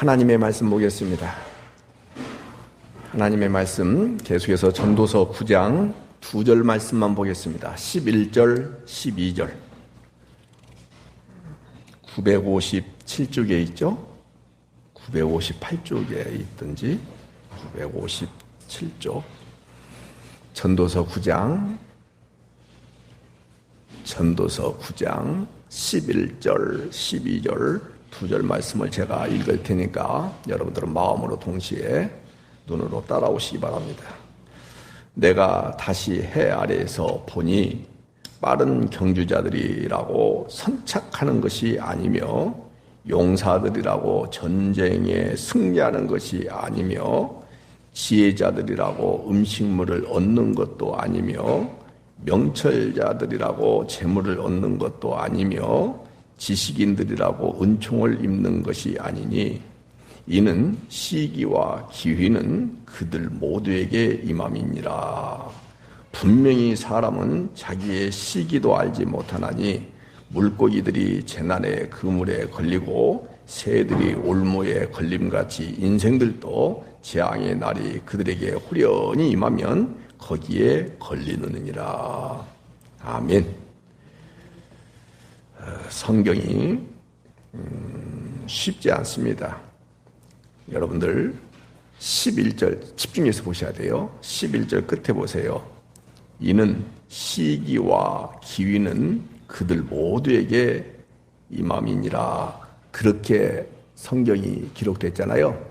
하나님의 말씀 보겠습니다. 하나님의 말씀 계속해서 전도서 9장 2절 말씀만 보겠습니다. 11절, 12절 957쪽에 있죠? 958쪽에 있든지 957쪽 전도서 9장 11절, 12절 2절 말씀을 제가 읽을 테니까 여러분들은 마음으로 동시에 눈으로 따라오시기 바랍니다. 내가 다시 해 아래에서 보니 빠른 경주자들이라고 선착하는 것이 아니며 용사들이라고 전쟁에 승리하는 것이 아니며 지혜자들이라고 음식물을 얻는 것도 아니며 명철자들이라고 재물을 얻는 것도 아니며 지식인들이라고 은총을 입는 것이 아니니 이는 시기와 기회는 그들 모두에게 임함이니라. 분명히 사람은 자기의 시기도 알지 못하나니 물고기들이 재난의 그물에 걸리고 새들이 올무에 걸림같이 인생들도 재앙의 날이 그들에게 후련히 임하면 거기에 걸리느니라. 아멘. 성경이 쉽지 않습니다. 여러분들 11절 집중해서 보셔야 돼요. 11절 끝에 보세요. 이는 시기와 기위는 그들 모두에게 임함이니라. 그렇게 성경이 기록됐잖아요.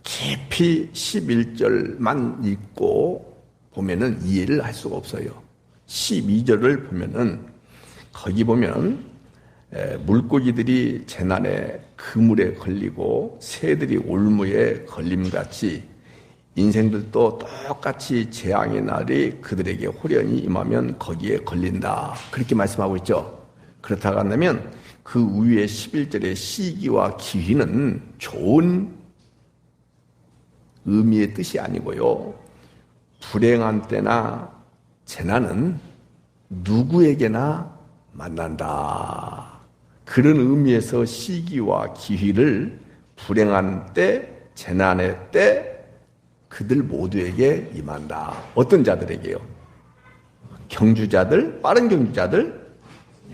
깊이 11절만 읽고 보면은 이해를 할 수가 없어요. 12절을 보면은 거기 보면 물고기들이 재난에 그물에 걸리고 새들이 올무에 걸림같이 인생들도 똑같이 재앙의 날이 그들에게 호련히 임하면 거기에 걸린다. 그렇게 말씀하고 있죠. 그렇다고 한다면 그 위에 11절의 시기와 기회는 좋은 의미의 뜻이 아니고요. 불행한 때나 재난은 누구에게나 만난다. 그런 의미에서 시기와 기회를 불행한 때, 재난의 때 그들 모두에게 임한다. 어떤 자들에게요? 경주자들, 빠른 경주자들,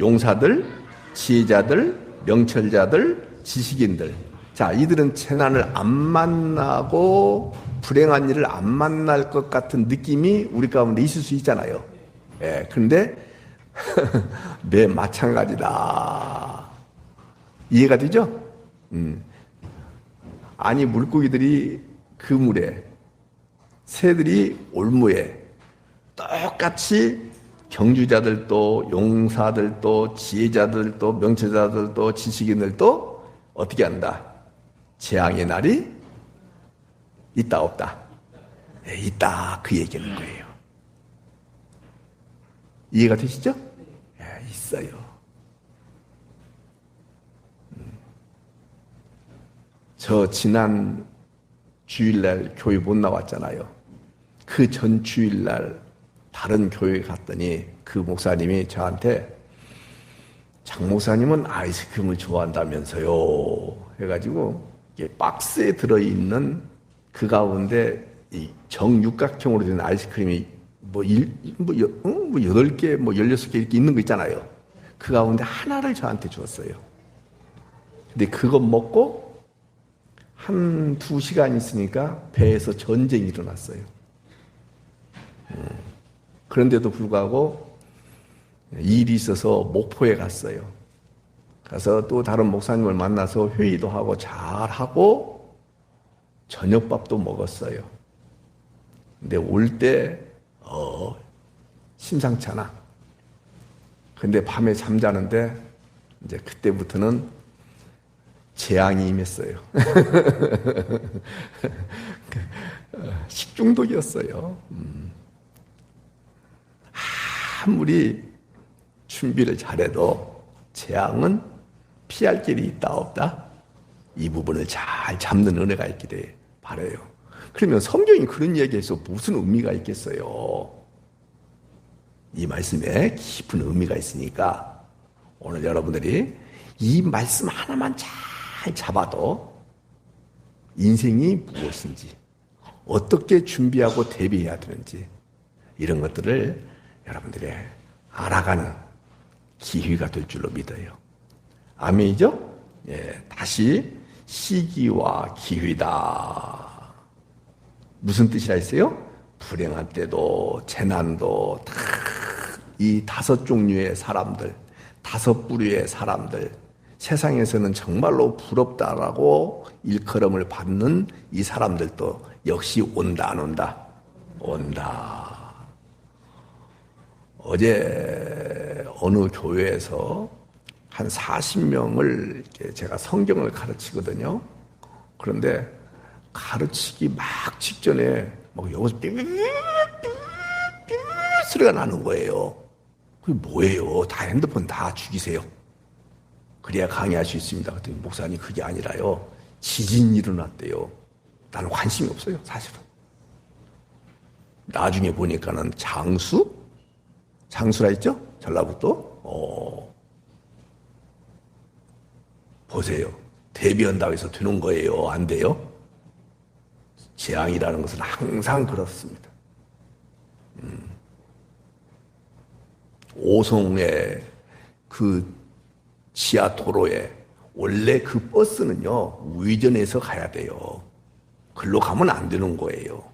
용사들, 지혜자들, 명철자들, 지식인들. 자, 이들은 재난을 안 만나고 불행한 일을 안 만날 것 같은 느낌이 우리 가운데 있을 수 있잖아요. 예, 그런데 매 마찬가지다. 이해가 되죠? 아니, 물고기들이 그물에, 새들이 올무에 똑같이 경주자들도 용사들도 지혜자들도 명철자들도 지식인들도 어떻게 한다? 재앙의 날이 있다 없다? 네, 있다, 그 얘기는 거예요. 이해가 되시죠? 네, 있어요. 저 지난 주일날 교회 못 나왔잖아요. 그 전 주일날 다른 교회 갔더니 그 목사님이 저한테 장 목사님은 아이스크림을 좋아한다면서요 해가지고 박스에 들어있는 그 가운데 이 정육각형으로 된 아이스크림이 뭐 8개, 뭐 16개 이렇게 있는 거 있잖아요. 그 가운데 하나를 저한테 줬어요. 근데 그거 먹고 한 2시간 있으니까 배에서 전쟁이 일어났어요. 그런데도 불구하고 일이 있어서 목포에 갔어요. 가서 또 다른 목사님을 만나서 회의도 하고 잘하고 저녁밥도 먹었어요. 근데 올 때 심상찮아. 근데 밤에 잠자는데 이제 그때부터는 재앙이 임했어요. 식중독이었어요. 아무리 준비를 잘해도 재앙은 피할 길이 있다 없다? 이 부분을 잘 잡는 은혜가 있기를 바라요. 그러면 성경이 그런 이야기에서 무슨 의미가 있겠어요? 이 말씀에 깊은 의미가 있으니까 오늘 여러분들이 이 말씀 하나만 잘 잡아도 인생이 무엇인지, 어떻게 준비하고 대비해야 되는지, 이런 것들을 여러분들이 알아가는 기회가 될 줄로 믿어요. 아멘이죠? 예, 다시 시기와 기회다. 무슨 뜻이라 했어요? 불행한 때도 재난도 다 이 5종류의 사람들, 5부류의 사람들, 세상에서는 정말로 부럽다라고 일컬음을 받는 이 사람들도 역시 온다, 안 온다? 온다. 어제 어느 교회에서 한 40명을 제가 성경을 가르치거든요. 그런데 가르치기 막 직전에 막 여기서 삐삐삐삐삐 소리가 나는 거예요. 그게 뭐예요? 다 핸드폰 다 죽이세요. 그래야 강의할 수 있습니다. 그랬더니 목사님 그게 아니라요. 지진이 일어났대요. 나는 관심이 없어요, 사실은. 나중에 보니까는 장수라 했죠? 전라북도? 보세요. 대비한다고 해서 되는 거예요? 안 돼요? 재앙이라는 것은 항상 그렇습니다. 오송의 그 지하 도로에 원래 그 버스는요, 우회전해서 가야 돼요. 글로 가면 안 되는 거예요.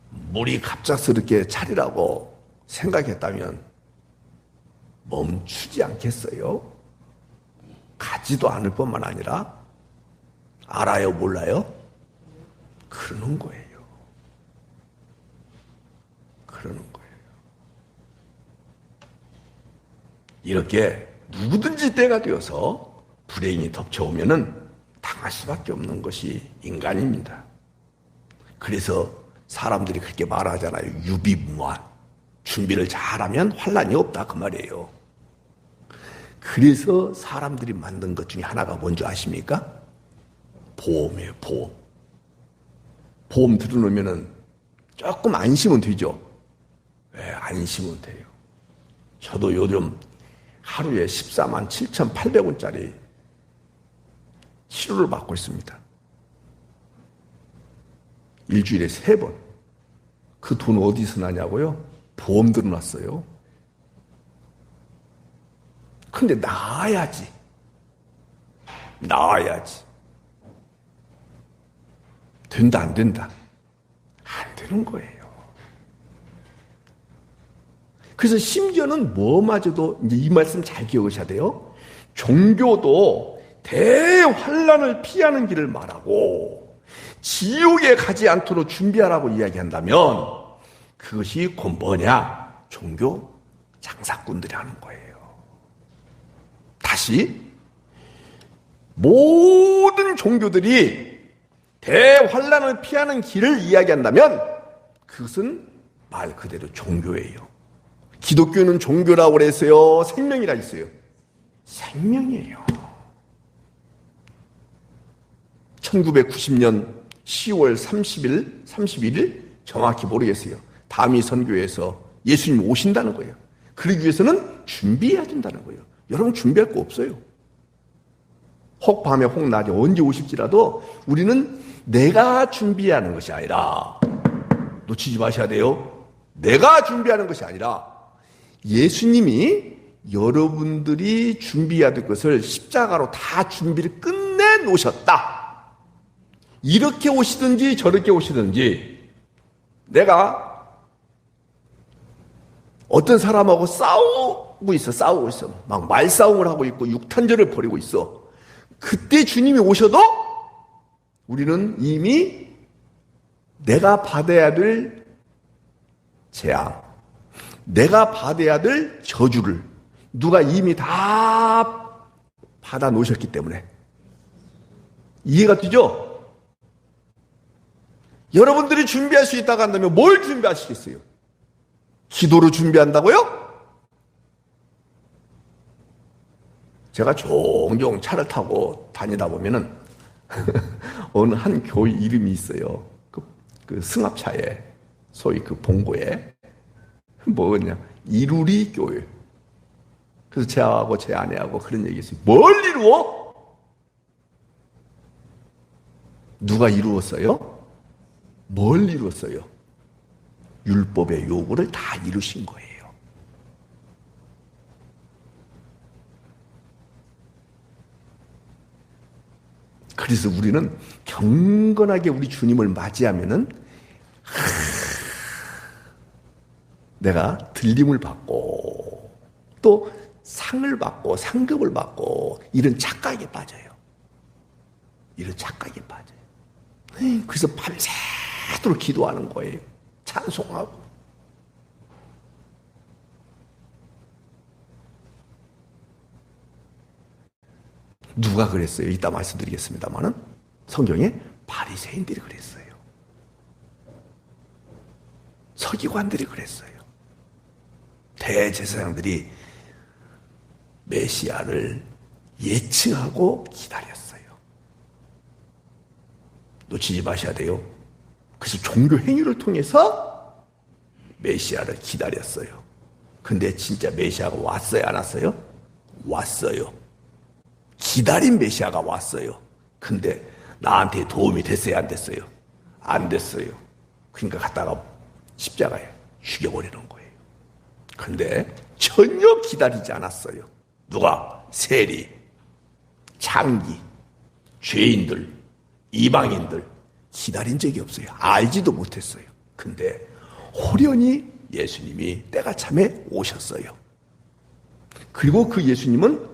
물이 갑작스럽게 차리라고 생각했다면 멈추지 않겠어요? 가지도 않을 뿐만 아니라 알아요, 몰라요? 그러는 거예요. 그러는 거예요. 이렇게 누구든지 때가 되어서 불행이 덮쳐오면은 당할 수밖에 없는 것이 인간입니다. 그래서 사람들이 그렇게 말하잖아요. 유비무환. 준비를 잘하면 환난이 없다 그 말이에요. 그래서 사람들이 만든 것 중에 하나가 뭔지 아십니까? 보험이에요. 보험 들어놓으면은 조금 안심은 되죠. 네, 안심은 돼요. 저도 요즘 하루에 14만 7,800원짜리 치료를 받고 있습니다. 일주일에 3번. 그 돈 어디서 나냐고요? 보험 들어놨어요. 근데 나아야지. 된다, 안 된다? 안 되는 거예요. 그래서 심지어는 뭐마저도 이제 이 말씀 잘 기억하셔야 돼요. 종교도 대환란을 피하는 길을 말하고 지옥에 가지 않도록 준비하라고 이야기한다면 그것이 곧 뭐냐? 종교 장사꾼들이 하는 거예요. 다시 모든 종교들이 대환란을 피하는 길을 이야기한다면 그것은 말 그대로 종교예요. 기독교는 종교라고 그랬어요? 생명이라 했어요? 생명이에요. 1990년 10월 31일 정확히 모르겠어요. 다미 선교에서 예수님 오신다는 거예요. 그러기 위해서는 준비해야 된다는 거예요. 여러분 준비할 거 없어요. 혹 밤에 혹 낮에 언제 오실지라도 우리는 내가 준비하는 것이 아니라 놓치지 마셔야 돼요. 내가 준비하는 것이 아니라 예수님이 여러분들이 준비해야 될 것을 십자가로 다 준비를 끝내 놓으셨다. 이렇게 오시든지 저렇게 오시든지 내가 어떤 사람하고 싸우고 있어. 막 말싸움을 하고 있고 육탄전을 벌이고 있어. 그때 주님이 오셔도 우리는 이미 내가 받아야 될 재앙, 내가 받아야 될 저주를 누가 이미 다 받아 놓으셨기 때문에 이해가 되죠? 여러분들이 준비할 수 있다고 한다면 뭘 준비하시겠어요? 기도로 준비한다고요? 제가 종종 차를 타고 다니다 보면은 어느 한 교회 이름이 있어요. 그 승합차에 소위 그 봉고에 뭐냐 이루리 교회. 그래서 제하고 제 아내하고 그런 얘기 했어요. 뭘 이루어? 누가 이루었어요? 뭘 이루었어요? 율법의 요구를 다 이루신 거예요. 그래서 우리는 경건하게 우리 주님을 맞이하면은 내가 들림을 받고 또 상을 받고 상급을 받고 이런 착각에 빠져요. 이런 착각에 빠져요. 그래서 밤새도록 기도하는 거예요. 찬송하고. 누가 그랬어요? 이따 말씀드리겠습니다만은 성경에 바리새인들이 그랬어요. 서기관들이 그랬어요. 대제사장들이 메시아를 예측하고 기다렸어요. 놓치지 마셔야 돼요. 그래서 종교 행위를 통해서 메시아를 기다렸어요. 근데 진짜 메시아가 왔어요, 안 왔어요? 왔어요. 기다린 메시아가 왔어요. 근데 나한테 도움이 됐어요, 안 됐어요? 안 됐어요. 그러니까 갖다가 십자가에 죽여버리는 거예요. 근데 전혀 기다리지 않았어요. 누가? 세리, 창기, 죄인들, 이방인들 기다린 적이 없어요. 알지도 못했어요. 근데 호련히 예수님이 때가 참에 오셨어요. 그리고 그 예수님은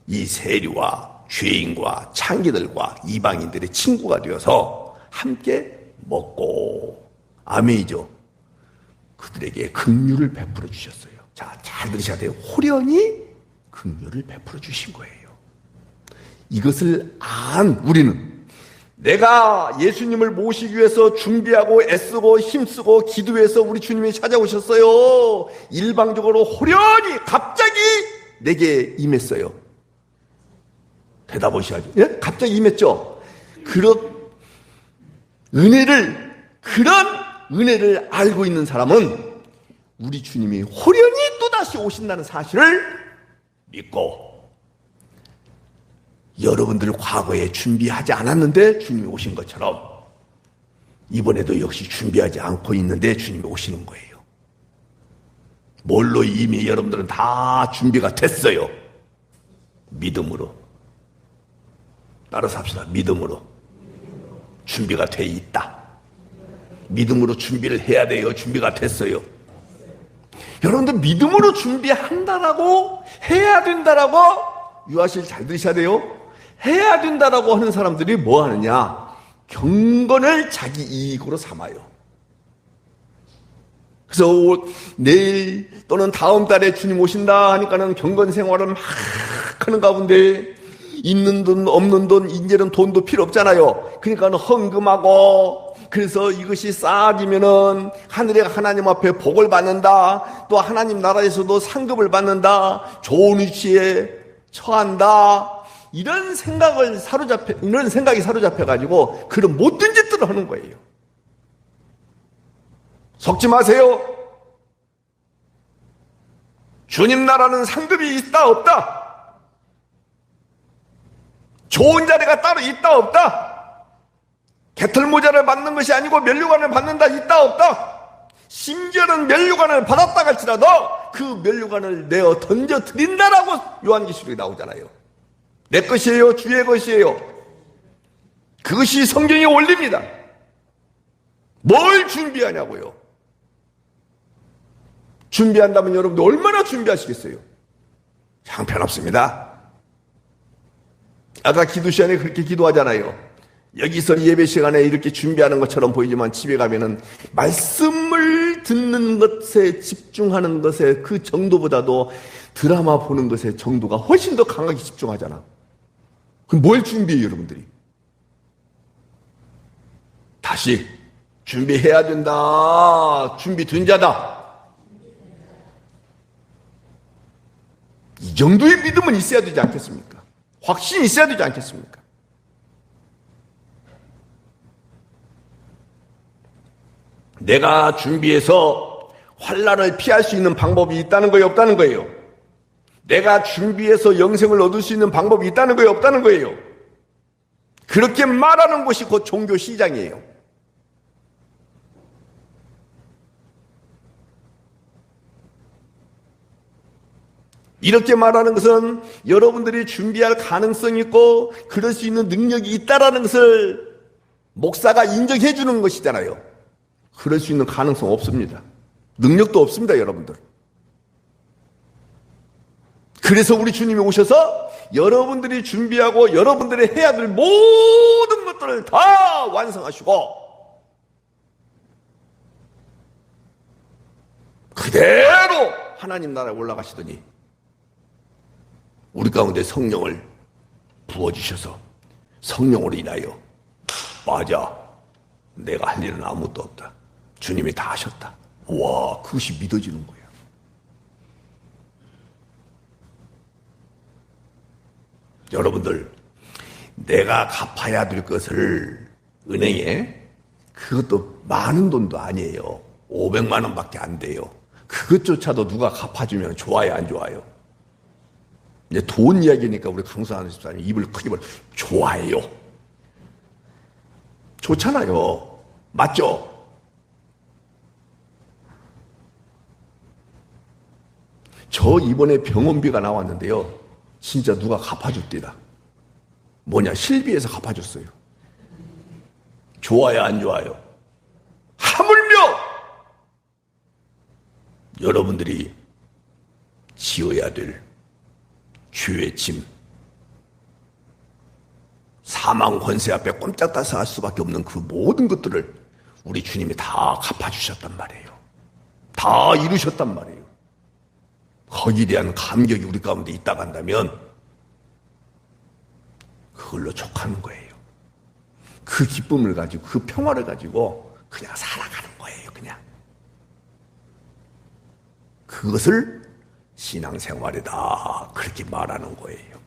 이 세리와 죄인과 창기들과 이방인들의 친구가 되어서 함께 먹고, 아멘이죠. 그들에게 긍휼을 베풀어 주셨어요. 자, 잘 들으셔야 돼요. 호련히 긍휼을 베풀어 주신 거예요. 이것을 안 우리는 내가 예수님을 모시기 위해서 준비하고 애쓰고 힘쓰고 기도해서 우리 주님이 찾아오셨어요. 일방적으로 호련히 갑자기 내게 임했어요. 대답하셔야죠. 예? 갑자기 임했죠. 그런 은혜를 알고 있는 사람은 우리 주님이 호련히 또다시 오신다는 사실을 믿고, 여러분들 과거에 준비하지 않았는데 주님이 오신 것처럼 이번에도 역시 준비하지 않고 있는데 주님이 오시는 거예요. 뭘로 이미 여러분들은 다 준비가 됐어요. 믿음으로. 따라서 합시다. 믿음으로. 준비가 돼 있다. 믿음으로 준비를 해야 돼요. 준비가 됐어요. 여러분들 믿음으로 준비한다라고, 해야 된다라고, 유아실 잘 들으셔야 돼요. 해야 된다라고 하는 사람들이 뭐 하느냐? 경건을 자기 이익으로 삼아요. 그래서 내일 또는 다음 달에 주님 오신다 하니까는 경건 생활을 막 하는 가운데 있는 돈 없는 돈 이제는 돈도 필요 없잖아요. 그러니까 헌금하고, 그래서 이것이 쌓아지면은 하늘의 하나님 앞에 복을 받는다, 또 하나님 나라에서도 상급을 받는다, 좋은 위치에 처한다, 이런 생각이 사로잡혀 가지고 그런 못된 짓들을 하는 거예요. 속지 마세요. 주님 나라는 상급이 있다 없다? 좋은 자리가 따로 있다 없다? 개털모자를 받는 것이 아니고 면류관을 받는다 있다 없다? 심지어는 면류관을 받았다 할지라도 그 면류관을 내어 던져 드린다라고 요한계시록에 나오잖아요. 내 것이에요, 주의 것이에요. 그것이 성경에 올립니다. 뭘 준비하냐고요? 준비한다면 여러분들 얼마나 준비하시겠어요? 형편없습니다. 아까 기도 시간에 그렇게 기도하잖아요. 여기서 예배 시간에 이렇게 준비하는 것처럼 보이지만 집에 가면은 말씀을 듣는 것에 집중하는 것에 그 정도보다도 드라마 보는 것의 정도가 훨씬 더 강하게 집중하잖아. 그럼 뭘 준비해요, 여러분들이? 다시 준비해야 된다. 준비된 자다. 이 정도의 믿음은 있어야 되지 않겠습니까? 확신이 있어야 되지 않겠습니까? 내가 준비해서 환난을 피할 수 있는 방법이 있다는 거예요, 없다는 거예요? 내가 준비해서 영생을 얻을 수 있는 방법이 있다는 거예요, 없다는 거예요? 그렇게 말하는 것이 곧 종교 시장이에요. 이렇게 말하는 것은 여러분들이 준비할 가능성이 있고 그럴 수 있는 능력이 있다는 것을 목사가 인정해 주는 것이잖아요. 그럴 수 있는 가능성 없습니다. 능력도 없습니다, 여러분들. 그래서 우리 주님이 오셔서 여러분들이 준비하고 여러분들이 해야 될 모든 것들을 다 완성하시고 그대로 하나님 나라에 올라가시더니 우리 가운데 성령을 부어주셔서 성령으로 인하여 맞아, 내가 할 일은 아무것도 없다, 주님이 다 하셨다. 와, 그것이 믿어지는 거예요. 여러분들, 내가 갚아야 될 것을 은행에, 그것도 많은 돈도 아니에요. 500만 원밖에 안 돼요. 그것조차도 누가 갚아주면 좋아요, 안 좋아요? 이제 돈 이야기니까 우리 강수하는 집사님 입을 크게 벌, 좋아요. 좋잖아요. 맞죠? 저 이번에 병원비가 나왔는데요, 진짜 누가 갚아줬대다. 뭐냐, 실비에서 갚아줬어요. 좋아요, 안 좋아요? 하물며 여러분들이 지어야 될 죄의 짐, 사망 권세 앞에 꼼짝달싹할 수밖에 없는 그 모든 것들을 우리 주님이 다 갚아주셨단 말이에요. 다 이루셨단 말이에요. 거기에 대한 감격이 우리 가운데 있다고 한다면 그걸로 족하는 거예요. 그 기쁨을 가지고, 그 평화를 가지고 그냥 살아가는 거예요. 그냥 그것을 신앙생활이다, 그렇게 말하는 거예요.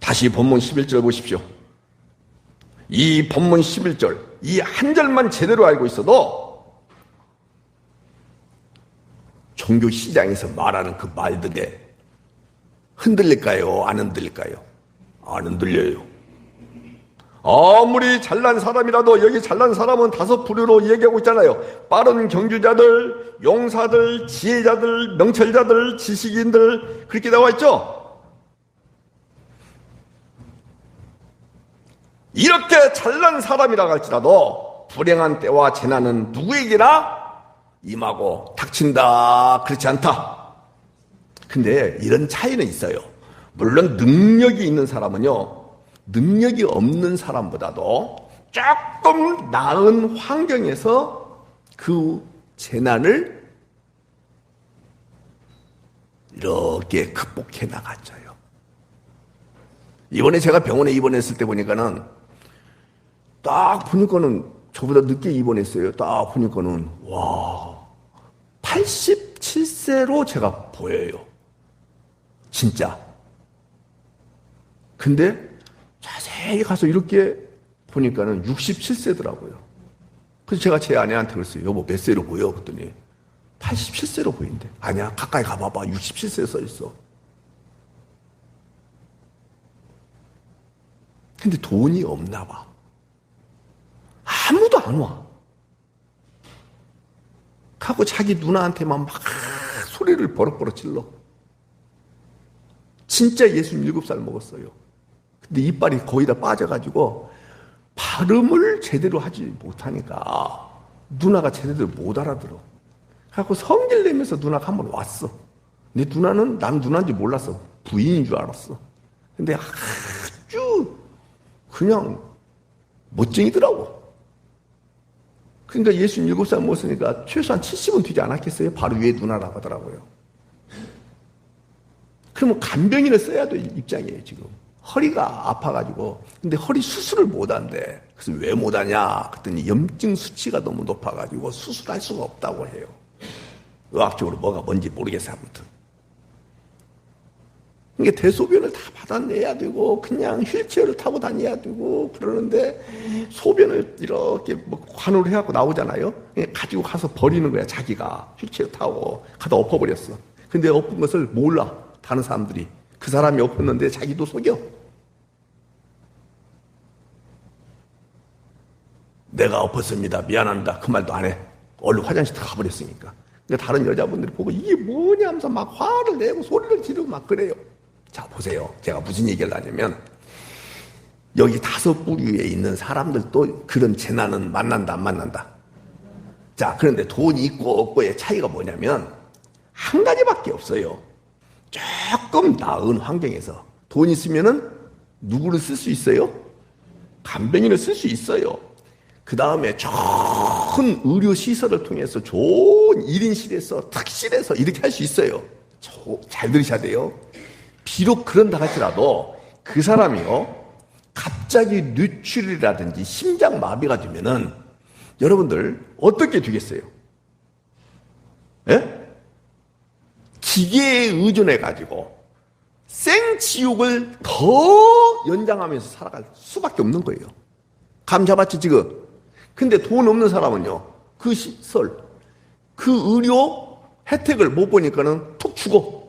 다시 본문 11절 보십시오. 이 본문 11절, 이 한 절만 제대로 알고 있어도 종교 시장에서 말하는 그 말들에 흔들릴까요? 안 흔들릴까요? 안 흔들려요. 아무리 잘난 사람이라도, 여기 잘난 사람은 5부류로 얘기하고 있잖아요. 빠른 경주자들, 용사들, 지혜자들, 명철자들, 지식인들, 그렇게 나와 있죠? 이렇게 잘난 사람이라 할지라도 불행한 때와 재난은 누구에게나 임하고 닥친다, 그렇지 않다. 근데 이런 차이는 있어요. 물론 능력이 있는 사람은요, 능력이 없는 사람보다도 조금 나은 환경에서 그 재난을 이렇게 극복해 나갔어요. 이번에 제가 병원에 입원했을 때 보니까는, 딱 보니까는 저보다 늦게 입원했어요. 딱 보니까는 와, 87세로 제가 보여요. 진짜. 근데 자세히 가서 이렇게 보니까는 67세더라고요. 그래서 제가 제 아내한테 그랬어요. 여보, 몇 세로 보여? 그랬더니 87세로 보인대. 아니야, 가까이 가봐봐. 67세 써있어. 근데 돈이 없나 봐. 아무도 안 와. 하고 자기 누나한테만 막 소리를 버럭버럭 질러. 진짜 67살 먹었어요. 근데 이빨이 거의 다 빠져가지고 발음을 제대로 하지 못하니까 누나가 제대로 못 알아들어. 그래갖고 성질 내면서 누나가 한 번 왔어. 내 누나는 난 누나인지 몰랐어. 부인인 줄 알았어. 근데 아주 그냥 멋쟁이더라고. 그러니까 67살 먹었으니까 최소한 70은 되지 않았겠어요? 바로 위에 누나라고 하더라고요. 그러면 간병인을 써야 될 입장이에요, 지금. 허리가 아파가지고. 근데 허리 수술을 못 한대. 그래서 왜 못 하냐? 그랬더니 염증 수치가 너무 높아가지고 수술할 수가 없다고 해요. 의학적으로 뭐가 뭔지 모르겠어요, 아무튼. 그러니까 대소변을 다 받아내야 되고 그냥 휠체어를 타고 다녀야 되고 그러는데 소변을 이렇게 뭐 관우를 해갖고 나오잖아요. 가지고 가서 버리는 거야. 자기가 휠체어 타고 가다 엎어버렸어. 근데 엎은 것을 몰라. 다른 사람들이. 그 사람이 엎었는데 자기도 속여. 내가 엎었습니다. 미안합니다. 그 말도 안 해. 얼른 화장실 가버렸으니까. 그러니까 다른 여자분들이 보고 이게 뭐냐 하면서 막 화를 내고 소리를 지르고 막 그래요. 자, 보세요. 제가 무슨 얘기를 하냐면 여기 5부류에 있는 사람들도 그런 재난은 만난다 안 만난다. 자, 그런데 돈이 있고 없고의 차이가 뭐냐면 한 가지밖에 없어요. 조금 나은 환경에서 돈 있으면은 누구를 쓸 수 있어요? 간병인을 쓸 수 있어요. 그 다음에 좋은 의료시설을 통해서 좋은 1인실에서 특실에서 이렇게 할 수 있어요. 잘 들으셔야 돼요. 비록 그런다 할지라도 그 사람이요 갑자기 뇌출이라든지 심장마비가 되면은 여러분들 어떻게 되겠어요? 예? 기계에 의존해 가지고 생지옥을 더 연장하면서 살아갈 수밖에 없는 거예요. 감 잡았지 지금? 근데 돈 없는 사람은요 그 시설, 그 의료 혜택을 못 보니까는 툭 죽어.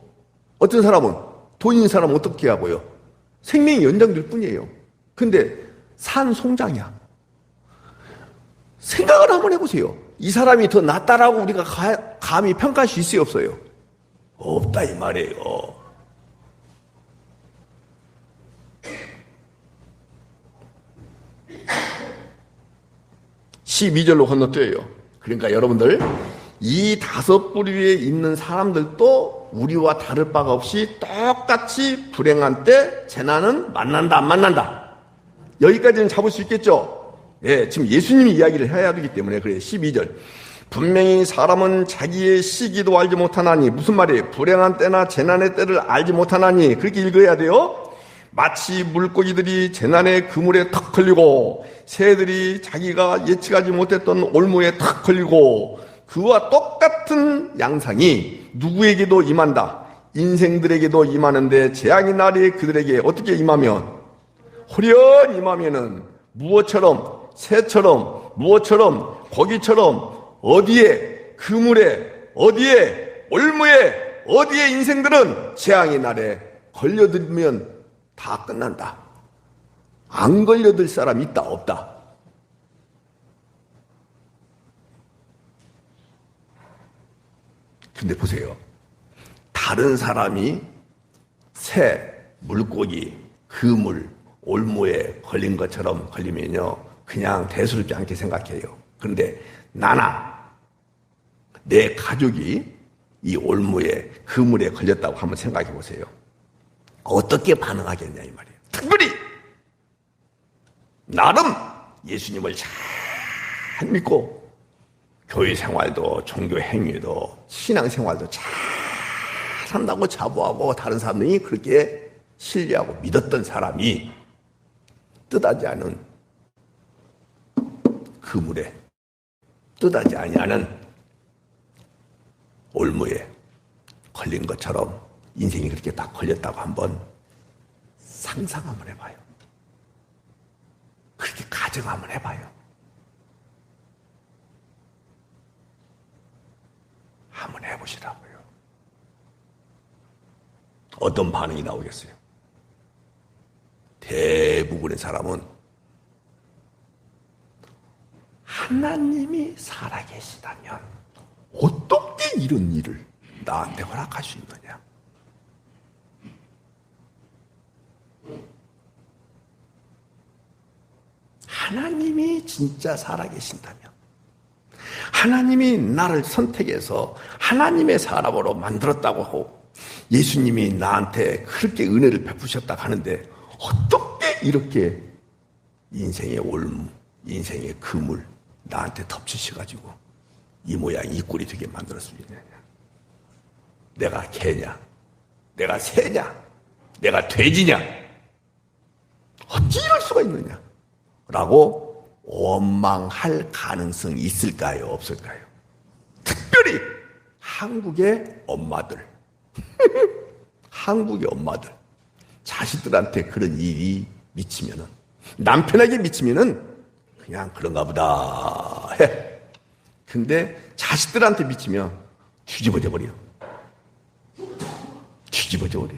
어떤 사람은 돈 있는 사람은 어떻게 하고요? 생명이 연장될 뿐이에요. 근데 산 송장이야. 생각을 한번 해보세요. 이 사람이 더 낫다라고 우리가 감히 평가할 수 있어요, 없어요? 없다 이 말이에요. (12절로) 건너뛰어요. 그러니까 여러분들 이 5부류에 있는 사람들도 우리와 다를 바가 없이 똑같이 불행한 때 재난은 만난다 안 만난다. 여기까지는 잡을 수 있겠죠? 예, 지금 예수님이 이야기를 해야 되기 때문에 그래요. 12절. 분명히 사람은 자기의 시기도 알지 못하나니, 무슨 말이에요? 불행한 때나 재난의 때를 알지 못하나니, 그렇게 읽어야 돼요. 마치 물고기들이 재난의 그물에 턱 걸리고 새들이 자기가 예측하지 못했던 올무에 턱 걸리고, 그와 똑같은 양상이 누구에게도 임한다. 인생들에게도 임하는데 재앙의 날이 그들에게 어떻게 임하면, 호련 임하면은 무엇처럼, 새처럼, 무엇처럼, 고기처럼, 어디에, 그물에, 어디에, 올무에, 어디에 인생들은 재앙의 날에 걸려들면 다 끝난다. 안 걸려들 사람 있다 없다? 근데 보세요. 다른 사람이 새, 물고기, 그물, 올무에 걸린 것처럼 걸리면요 그냥 대수롭지 않게 생각해요. 그런데 나나 내 가족이 이 올무에 그물에 걸렸다고 한번 생각해 보세요. 어떻게 반응하겠냐 이 말이에요. 특별히 나름 예수님을 잘 믿고 교회 생활도 종교 행위도 신앙 생활도 잘 산다고 자부하고 다른 사람들이 그렇게 신뢰하고 믿었던 사람이 뜻하지 않은 그물에, 뜻하지 아니하는 올무에 걸린 것처럼 인생이 그렇게 딱 걸렸다고 한번 상상 한번 해봐요. 그렇게 가정 한번 해봐요. 한번 해보시라고요. 어떤 반응이 나오겠어요? 대부분의 사람은 하나님이 살아계시다면 어떻게 이런 일을 나한테 허락할 수 있느냐? 하나님이 진짜 살아계신다면, 하나님이 나를 선택해서 하나님의 사람으로 만들었다고 하고 예수님이 나한테 그렇게 은혜를 베푸셨다고 하는데 어떻게 이렇게 인생의 올무, 인생의 그물 나한테 덮치셔가지고 이 모양 이 꼴이 되게 만들어 수 있느냐? 내가 개냐? 내가 새냐? 내가 돼지냐? 어찌 이럴 수가 있느냐? 라고 원망할 가능성이 있을까요? 없을까요? 특별히 한국의 엄마들 한국의 엄마들 자식들한테 그런 일이 미치면은, 남편에게 미치면은 그냥 그런가 보다 해. 근데 자식들한테 미치면 뒤집어져 버려. 뒤집어져 버려.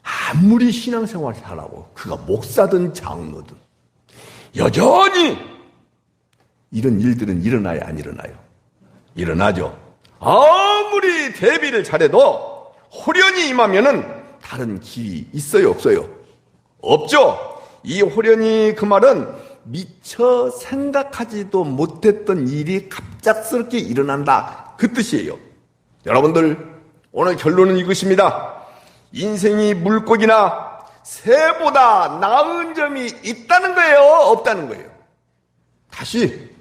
아무리 신앙생활을 하라고, 그가 목사든 장로든 여전히 이런 일들은 일어나야 안 일어나요? 일어나죠. 아무리 대비를 잘해도 호련이 임하면은 다른 길이 있어요, 없어요? 없죠. 이 호련이, 그 말은 미처 생각하지도 못했던 일이 갑작스럽게 일어난다, 그 뜻이에요. 여러분들, 오늘 결론은 이것입니다. 인생이 물고기나 새보다 나은 점이 있다는 거예요, 없다는 거예요? 다시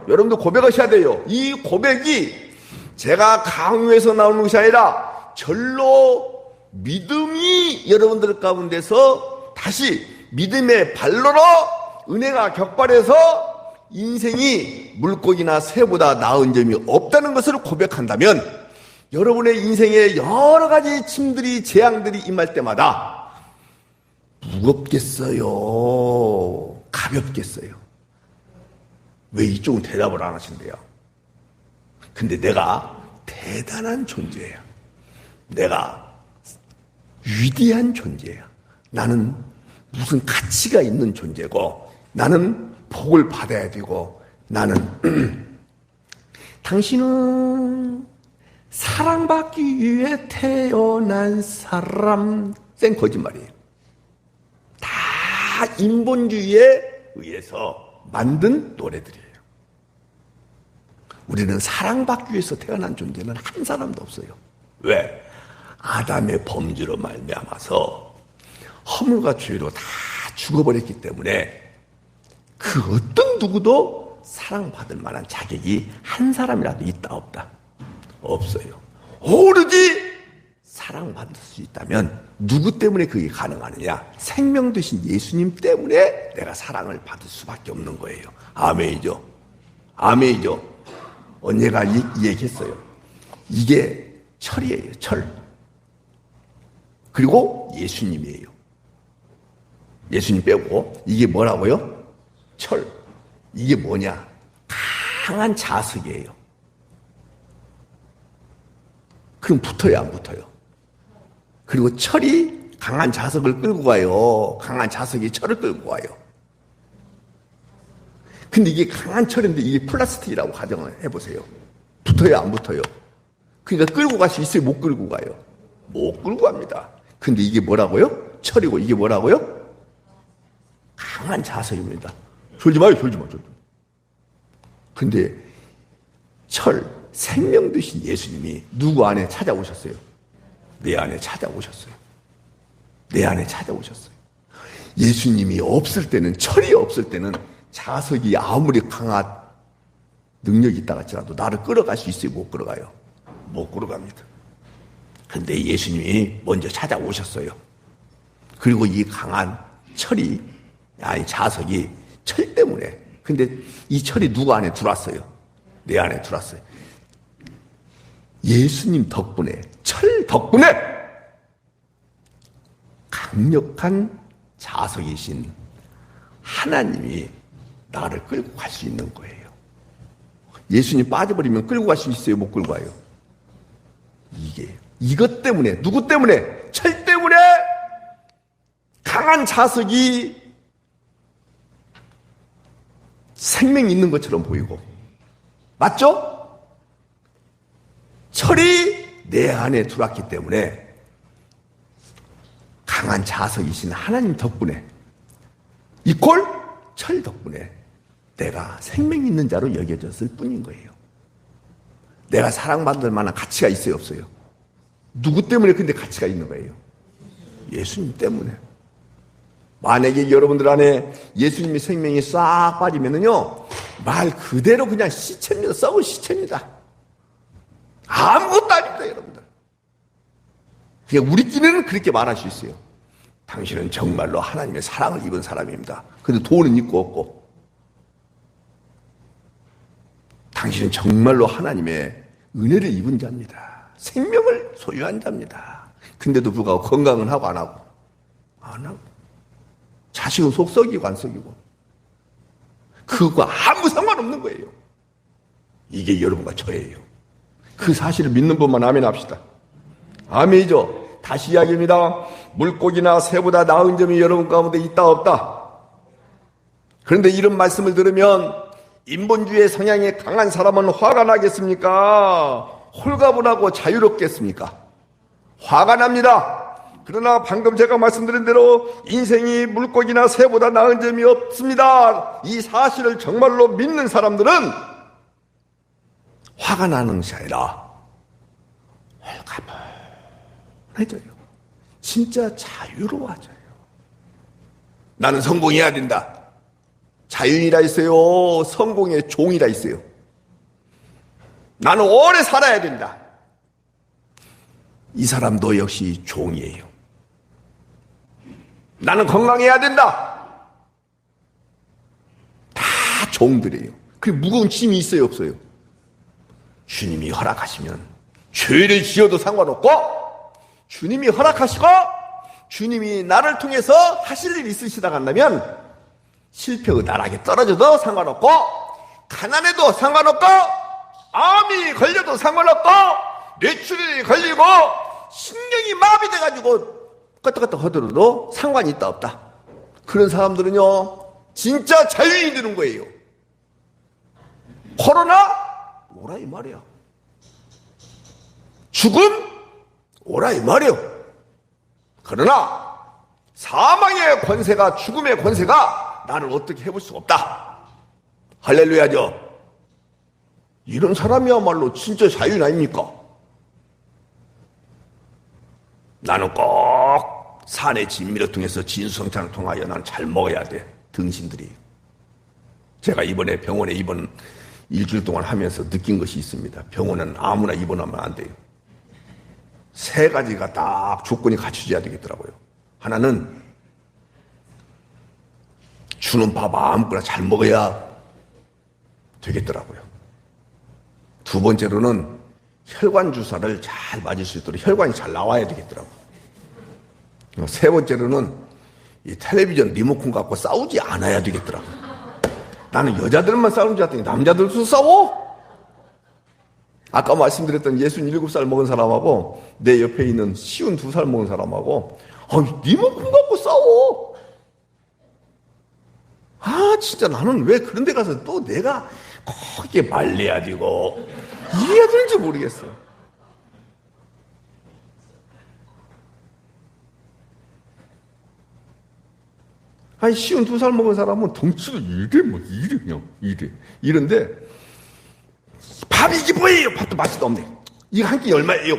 여러분도 고백하셔야 돼요. 이 고백이 제가 강요해서 나오는 것이 아니라 절로 믿음이 여러분들 가운데서 다시 믿음의 발로로 은혜가 격발해서 인생이 물고기나 새보다 나은 점이 없다는 것을 고백한다면, 여러분의 인생에 여러 가지 짐들이, 재앙들이 임할 때마다 무겁겠어요, 가볍겠어요? 왜 이쪽은 대답을 안 하신대요? 근데 내가 대단한 존재야. 내가 위대한 존재야. 나는 무슨 가치가 있는 존재고, 나는 복을 받아야 되고, 나는 당신은 사랑받기 위해 태어난 사람. 쌩 거짓말이에요. 다 인본주의에 의해서 만든 노래들이에요. 우리는 사랑받기 위해서 태어난 존재는 한 사람도 없어요. 왜? 아담의 범죄로 말미암아서 허물과 죄로 다 죽어버렸기 때문에 그 어떤 누구도 사랑받을 만한 자격이 한 사람이라도 있다, 없다? 없어요. 오로지 사랑받을 수 있다면 누구 때문에 그게 가능하느냐? 생명 되신 예수님 때문에 내가 사랑을 받을 수밖에 없는 거예요. 아멘이죠. 아멘이죠. 언니가 얘기했어요. 이게 철이에요, 철. 그리고 예수님이에요. 예수님 빼고 이게 뭐라고요? 철. 이게 뭐냐? 강한 자석이에요. 그럼 붙어요, 안 붙어요? 그리고 철이 강한 자석을 끌고 가요. 강한 자석이 철을 끌고 가요. 근데 이게 강한 철인데 이게 플라스틱이라고 가정을 해보세요. 붙어요, 안 붙어요? 그러니까 끌고 갈 수 있어요, 못 끌고 가요? 못 끌고 갑니다. 근데 이게 뭐라고요? 철이고 이게 뭐라고요? 강한 자석입니다. 졸지 마요, 졸지 마, 졸지 마. 근데 철, 생명 되신 예수님이 누구 안에 찾아오셨어요? 내 안에 찾아오셨어요. 내 안에 찾아오셨어요. 예수님이 없을 때는, 철이 없을 때는 자석이 아무리 강한 능력이 있다 할지라도 나를 끌어갈 수 있어요, 못 끌어가요? 못 끌어갑니다. 근데 예수님이 먼저 찾아오셨어요. 그리고 이 강한 철이, 아니 자석이 철 때문에, 근데 이 철이 누구 안에 들어왔어요? 내 안에 들어왔어요. 예수님 덕분에, 철 덕분에 강력한 자석이신 하나님이 나를 끌고 갈 수 있는 거예요. 예수님 빠져버리면 끌고 갈 수 있어요, 못 끌고 가요? 이것 때문에, 누구 때문에? 철 때문에 강한 자석이 생명이 있는 것처럼 보이고, 맞죠? 철이 내 안에 들어왔기 때문에 강한 자석이신 하나님 덕분에, 이꼴 철 덕분에 내가 생명 있는 자로 여겨졌을 뿐인 거예요. 내가 사랑받을 만한 가치가 있어요, 없어요? 누구 때문에 근데 가치가 있는 거예요? 예수님 때문에. 만약에 여러분들 안에 예수님의 생명이 싹 빠지면은요, 말 그대로 그냥 시체입니다. 썩은 시체입니다. 아무것도 아닙니다, 여러분들. 그냥 우리끼리는 그렇게 말할 수 있어요. 당신은 정말로 하나님의 사랑을 입은 사람입니다. 근데 돈은 있고 없고. 당신은 정말로 하나님의 은혜를 입은 자입니다. 생명을 소유한 자입니다. 근데도 불구하고 건강은 하고 안 하고 안 하고 자식은 속 썩이고 안 썩이고 그거와 아무 상관없는 거예요. 이게 여러분과 저예요. 그 사실을 믿는 분만 아멘 합시다. 아멘이죠. 다시 이야기합니다. 물고기나 새보다 나은 점이 여러분 가운데 있다 없다. 그런데 이런 말씀을 들으면 인본주의 성향이 강한 사람은 화가 나겠습니까? 홀가분하고 자유롭겠습니까? 화가 납니다. 그러나 방금 제가 말씀드린 대로 인생이 물고기나 새보다 나은 점이 없습니다. 이 사실을 정말로 믿는 사람들은 화가 나는 것이 아니라 홀가분해져요. 진짜 자유로워져요. 나는 성공해야 된다. 자유인이라 있어요. 성공의 종이라 있어요. 나는 오래 살아야 된다. 이 사람도 역시 종이에요. 나는 건강해야 된다. 다 종들이에요. 그 무거운 짐이 있어요, 없어요? 주님이 허락하시면 죄를 지어도 상관없고, 주님이 허락하시고 주님이 나를 통해서 하실 일이 있으시다고 한다면 실패의 나락에 떨어져도 상관없고, 가난해도 상관없고, 암이 걸려도 상관없고, 뇌출혈이 걸리고 신경이 마비돼가지고 껐다껐다 하더라도 상관이 있다 없다. 그런 사람들은요 진짜 자유인이 되는 거예요. 코로나 오라 이 말이야. 죽음 오라 이 말이요. 그러나 사망의 권세가, 죽음의 권세가 나를 어떻게 해볼 수 없다. 할렐루야죠. 이런 사람이야말로 진짜 자유인 아닙니까? 나는 꼭 산의 진미를 통해서 진수성찬을 통하여 나는 잘 먹어야 돼. 등신들이. 제가 이번에 병원에 입원 일주일 동안 하면서 느낀 것이 있습니다. 병원은 아무나 입원하면 안 돼요. 세 가지가 딱 조건이 갖춰져야 되겠더라고요. 하나는 주는 밥 아무거나 잘 먹어야 되겠더라고요. 두 번째로는 혈관 주사를 잘 맞을 수 있도록 혈관이 잘 나와야 되겠더라고요. 세 번째로는 이 텔레비전 리모컨 갖고 싸우지 않아야 되겠더라고요. 나는 여자들만 싸우는 줄 알았더니 남자들도 싸워? 아까 말씀드렸던 67살 먹은 사람하고 내 옆에 있는 52살 먹은 사람하고 리모컨 갖고 싸워. 진짜 나는 왜 그런 데 가서 또 내가 거기에 말려야 되고 이래야 되는지 모르겠어. 한 52살 먹은 사람은 덩치도 이래 그냥 이런데 밥이 이게 뭐예요? 밥도 맛도 없네. 이거 한 끼 얼마예요?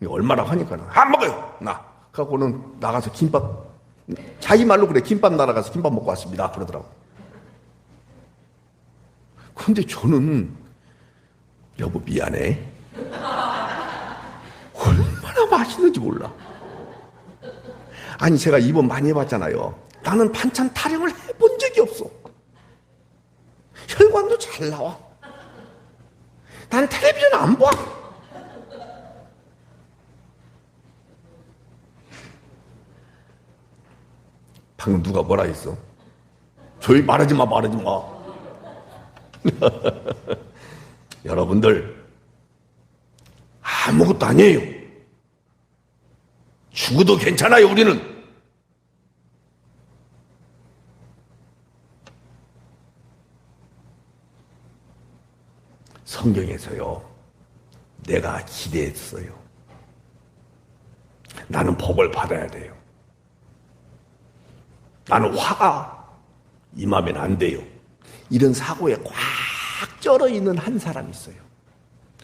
얼마라고 하니까 안 먹어요. 갖고는 나가서 김밥, 자기 말로 그래, 김밥 날아가서 김밥 먹고 왔습니다 그러더라고. 근데 저는 여보 미안해. 얼마나 맛있는지 몰라. 아니 제가 입원 많이 해봤잖아요. 나는 반찬 타령을 해본 적이 없어. 혈관도 잘 나와. 나는 텔레비전 안 봐. 방금 누가 뭐라 했어? 조용히 말하지 마. 여러분들 아무것도 아니에요. 죽어도 괜찮아요. 우리는 성경에서요 내가 기대했어요. 나는 복을 받아야 돼요. 나는 화가 임하면 안 돼요. 이런 사고에 꽉 쩔어 있는 한 사람이 있어요.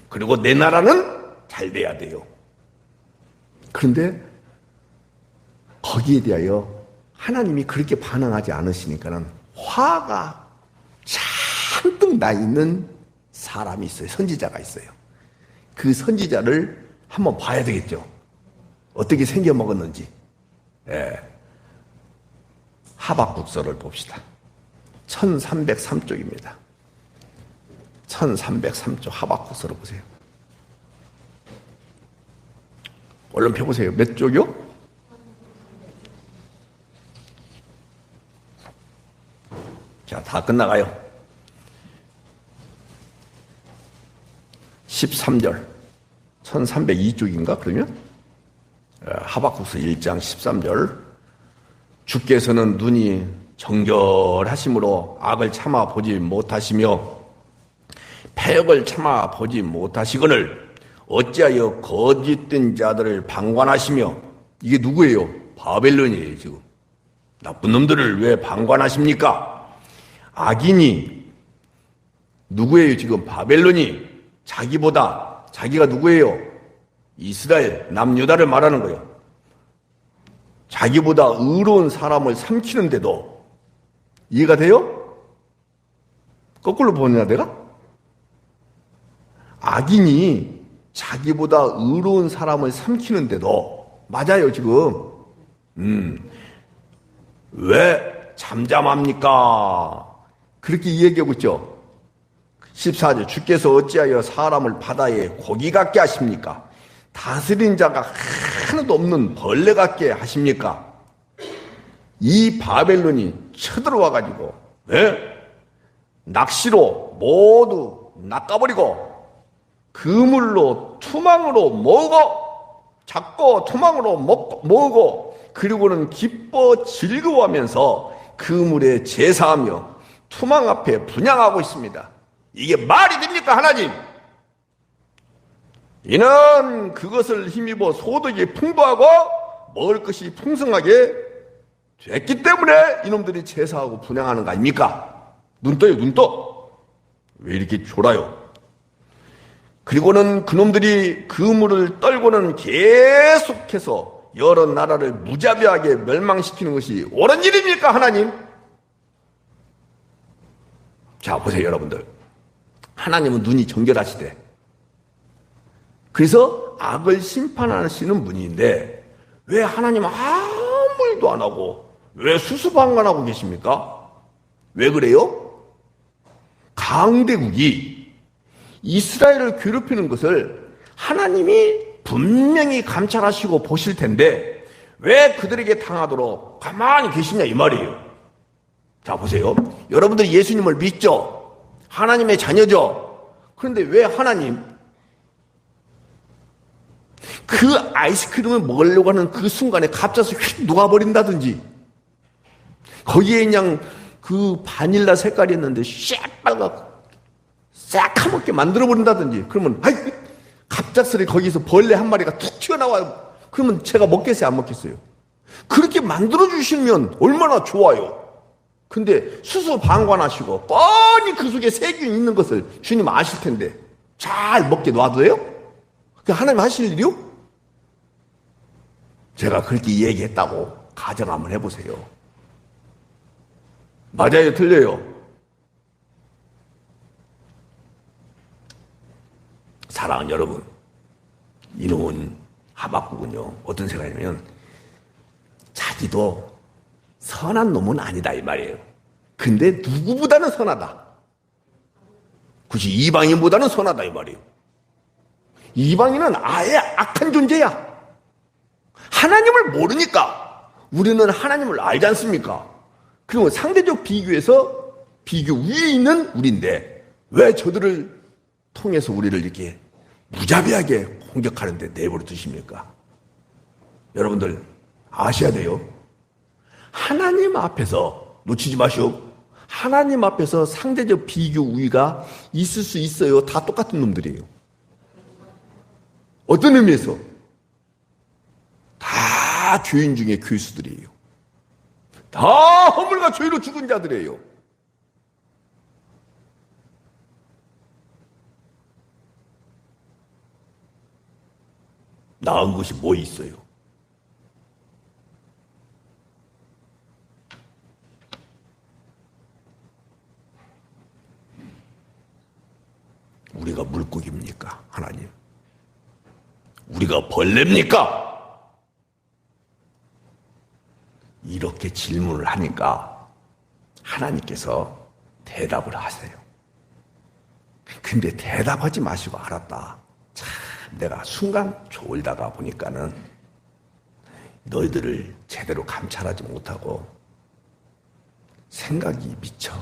그리고 내 나라는 잘 돼야 돼요. 그런데 거기에 대하여 하나님이 그렇게 반응하지 않으시니까는 화가 잔뜩 나 있는 사람이 있어요. 선지자가 있어요. 그 선지자를 한번 봐야 되겠죠. 어떻게 생겨 먹었는지. 하박국서를 봅시다. 1303쪽입니다. 1303쪽 하박국서로 보세요. 얼른 펴보세요. 몇 쪽이요? 자, 다 끝나가요. 13절. 1302쪽인가, 그러면? 하박국서 1장 13절. 주께서는 눈이 정결하심으로 악을 참아 보지 못하시며 패역을 참아 보지 못하시거늘 어찌하여 거짓된 자들을 방관하시며, 이게 누구예요? 바벨론이에요. 지금 나쁜 놈들을 왜 방관하십니까? 악인이 누구예요? 지금 바벨론이 자기가 누구예요? 이스라엘 남유다를 말하는 거예요. 자기보다 의로운 사람을 삼키는데도 이해가 돼요? 거꾸로 보느냐 내가? 악인이 자기보다 의로운 사람을 삼키는데도, 맞아요 지금. 왜 잠잠합니까? 그렇게 이야기하고 있죠. 14절. 주께서 어찌하여 사람을 바다에 고기 같게 하십니까? 다스린 자가 하나도 없는 벌레 같게 하십니까? 이 바벨론이 쳐들어와가지고 낚시로 모두 낚아버리고 그물로 투망으로 잡고 투망으로 모으고 그리고는 기뻐 즐거워하면서 그물에 제사하며 투망 앞에 분향하고 있습니다. 이게 말이 됩니까 하나님? 이는 그것을 힘입어 소득이 풍부하고 먹을 것이 풍성하게 됐기 때문에 이놈들이 제사하고 분향하는 거 아닙니까? 눈 떠요, 눈 떠. 왜 이렇게 졸아요? 그리고는 그놈들이 그물을 떨고는 계속해서 여러 나라를 무자비하게 멸망시키는 것이 옳은 일입니까 하나님? 자 보세요 여러분들. 하나님은 눈이 정결하시대. 그래서 악을 심판하시는 분인데 왜 하나님은 아무 일도 안 하고 왜 수수방관하고 계십니까? 왜 그래요? 강대국이 이스라엘을 괴롭히는 것을 하나님이 분명히 감찰하시고 보실 텐데 왜 그들에게 당하도록 가만히 계시냐 이 말이에요. 자 보세요. 여러분들이 예수님을 믿죠? 하나님의 자녀죠? 그런데 왜 하나님 그 아이스크림을 먹으려고 하는 그 순간에 갑자기 휙 녹아버린다든지 거기에 그냥 그 바닐라 색깔이었는데 새빨갛고 새카맣게 만들어버린다든지 그러면 아이 갑작스레 거기서 벌레 한 마리가 툭 튀어나와요. 그러면 제가 먹겠어요 안 먹겠어요? 그렇게 만들어주시면 얼마나 좋아요. 근데 수수방관하시고 뻔히 그 속에 세균이 있는 것을 주님 아실 텐데 잘 먹게 놔둬요? 그게 하나님 하실 일이요? 제가 그렇게 얘기했다고 가정 한번 해보세요. 맞아요 틀려요? 사랑하는 여러분, 이놈은 하박국은요 어떤 생각이냐면 자기도 선한 놈은 아니다 이 말이에요. 근데 누구보다는 선하다. 굳이 이방인보다는 선하다 이 말이에요. 이방인은 아예 악한 존재야. 하나님을 모르니까. 우리는 하나님을 알지 않습니까? 그리고 상대적 비교에서 비교 위에 있는 우리인데 왜 저들을 통해서 우리를 이렇게 무자비하게 공격하는데 내버려 두십니까? 여러분들 아셔야 돼요. 하나님 앞에서 놓치지 마시오. 하나님 앞에서 상대적 비교 우위가 있을 수 있어요. 다 똑같은 놈들이에요. 어떤 의미에서? 다 죄인 중에 괴수들이에요. 다 허물과 죄로 죽은 자들이에요. 나은 것이 뭐 있어요? 우리가 물고기입니까? 하나님. 우리가 벌레입니까? 이렇게 질문을 하니까 하나님께서 대답을 하세요. 근데 대답하지 마시고 알았다. 참, 내가 순간 졸다가 보니까는 너희들을 제대로 감찰하지 못하고 생각이 미쳐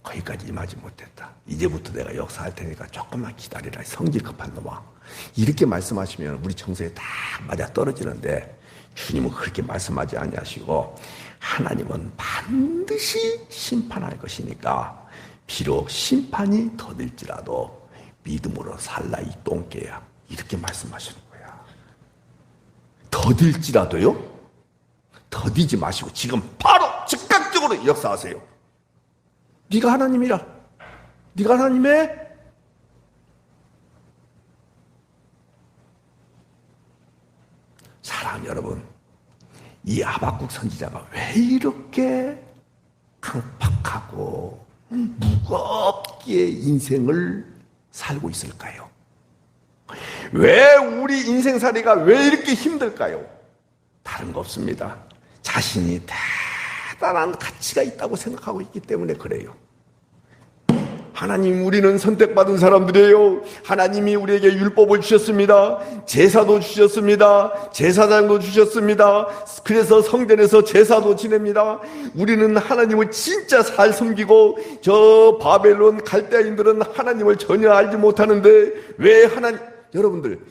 거기까지 임하지 못했다. 이제부터 내가 역사할 테니까 조금만 기다리라. 성질 급한 놈아. 이렇게 말씀하시면 우리 정서에 딱 맞아 떨어지는데 주님은 그렇게 말씀하지 아니하시고 하나님은 반드시 심판할 것이니까 비록 심판이 더딜지라도 믿음으로 살라 이 똥개야. 이렇게 말씀하시는 거야. 더딜지라도요? 더디지 마시고 지금 바로 즉각적으로 역사하세요. 네가 하나님이라. 네가 하나님의 사랑. 여러분, 이 하박국 선지자가 왜 이렇게 강팍하고 무겁게 인생을 살고 있을까요? 왜 우리 인생살이가 왜 이렇게 힘들까요? 다른 거 없습니다. 자신이 대단한 가치가 있다고 생각하고 있기 때문에 그래요. 하나님, 우리는 선택받은 사람들이에요. 하나님이 우리에게 율법을 주셨습니다. 제사도 주셨습니다. 제사장도 주셨습니다. 그래서 성전에서 제사도 지냅니다. 우리는 하나님을 진짜 잘 섬기고 저 바벨론 갈대아인들은 하나님을 전혀 알지 못하는데 왜 하나님, 여러분들,